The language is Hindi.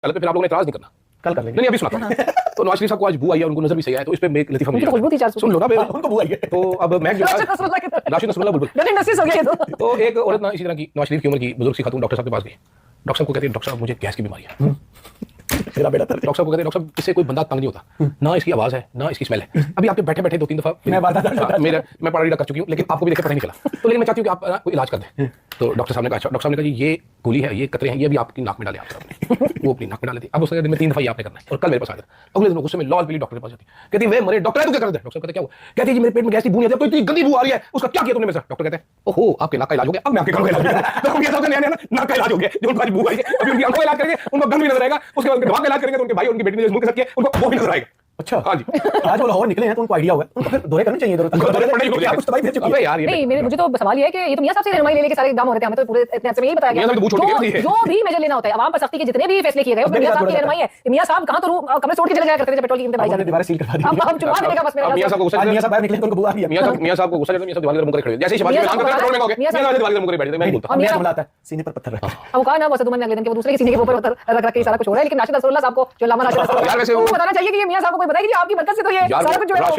गलत पे फिर आप लोगों ने इतराज नहीं करना, कल कर लेंगे। नहीं अभी सुनाता हूं। तो नवाज शरीफ साहब को आज बू आई है, उनको नजर भी सही है, तो इस पे एक लतीफा मुझे खुशबू थी 400 सुन लो ना, उनको बू आई है। तो अब मैं जो राशिद नसरुल्लाह की तरह। राशिद नसरुल्लाह बुलबुल, इंडस्ट्रीज हो गया ये तो एक औरत ना इसी तरह की नवाज शरीफ की उम्र की बुजुर्ग सी खातून डॉक्टर साहब के पास गई। डॉक्टर साहब को कहते हैं डॉक्टर साहब मुझे गैस की बीमारी है। मेरा बेटा था। डॉक्टर साहब को कहते हैं डॉक्टर साहब इससे कोई बंदा तंग नहीं होता, ना इसकी आवाज है ना इसकी स्मेल है। अभी आपके बैठे बैठे 2-3 दफा मैं मैं पढ़ा कर चुकी हूँ, लेकिन आपको भी देखे पता नहीं चला, तो लेकिन मैं चाहती हूँ कि आप कोई इलाज कर दें। तो डॉक्टर साहब ने कहा, डॉक्टर साहब ने कहा जी ये गोली है, ये कतरे हैं, ये भी आपकी नाक में डाले आपने। वो अपनी नाक में डाले थे। अब उसके दिन में 3 दफा ये आपने करना है, और कल मेरे पास आ जाता। अगले दिन गुस्से में लाल पीली डॉक्टर के पास जाती, कहती वे मरे डॉक्टर है, तू क्या कर दे? डॉक्टर कहते क्या हुआ? कहती जी मेरे पेट में गैस की बू नहीं आती, तो इतनी गंदी बू आ रही है, उसका क्या किया तुमने मेरे साथ? डॉक्टर कहते हैं ओहो आपके नाक का इलाज हो गया। अब मैं आपके कान का इलाज करूंगा। तो उनके साथ नया नाक का इलाज हो गया, जो उनका बू आई है, अभी उनकी आंखों का इलाज करेंगे, उनका गन भी नजर आएगा, उसके बाद उनके दिमाग का इलाज करेंगे, तो उनके भाई उनकी बेटी ने मुंह के साथ किया, उनको वो भी नजर आएगा। अच्छा हाँ जी, आज वो लाहौर निकले हैं तो उनको आइडिया होगा, उनको फिर दौरे करने चाहिए इधर उधर। दौरे पड़ने ही हो गया। कुछ तो भाई भेज चुकी अबे है। यार ये नहीं, मेरे मुझे तो सवाल ये है कि ये तो मियां साहब से रहनुमाई ले लेके सारे काम हो रहे थे, हमें तो पूरे इतने से में यही बताया मियां साहब तो बूझ छोड़ के गए थे। गया जो भी मेजर लेना होता है आवाम पर सख्ती के जितने भी फैसले किए गए उसमें मियां साहब की रहनुमाई है। मियां साहब कहां तो कमरे छोड़ के चले जाया करते थे पेट्रोल की कीमतें बढ़ाई हमने जाती दीवारें सील करवा दी। अब हम चुनवा देने का बस मेरा मियां साहब को गुस्सा आज मियां साहब बाहर निकले तो उनको बुआ दिया। मियां साहब को गुस्सा चढ़ता, मियां साहब दीवार के मुंह कर खड़े, जैसे ही शबाजी का नाम करते हैं पेट्रोल महंगा हो गया, मियां साहब दीवार के मुंह कर बैठ जाते, मैं नहीं बोलता। अब मियां बुलाता है सीने पर पत्थर रख। अब कहा ना वो सदुमन में अगले दिन के वो दूसरे के सीने के ऊपर रख के सारा कुछ हो रहा है, लेकिन राशिद नसरुल्लाह साहब को जो लामा राशिद यार वैसे नसरुल्लाह वो उनको बताना चाहिए कि ये मियां साहब को कोई बताए कि आपकी बरकत से तो ये यार सारा कुछ जो है राशिद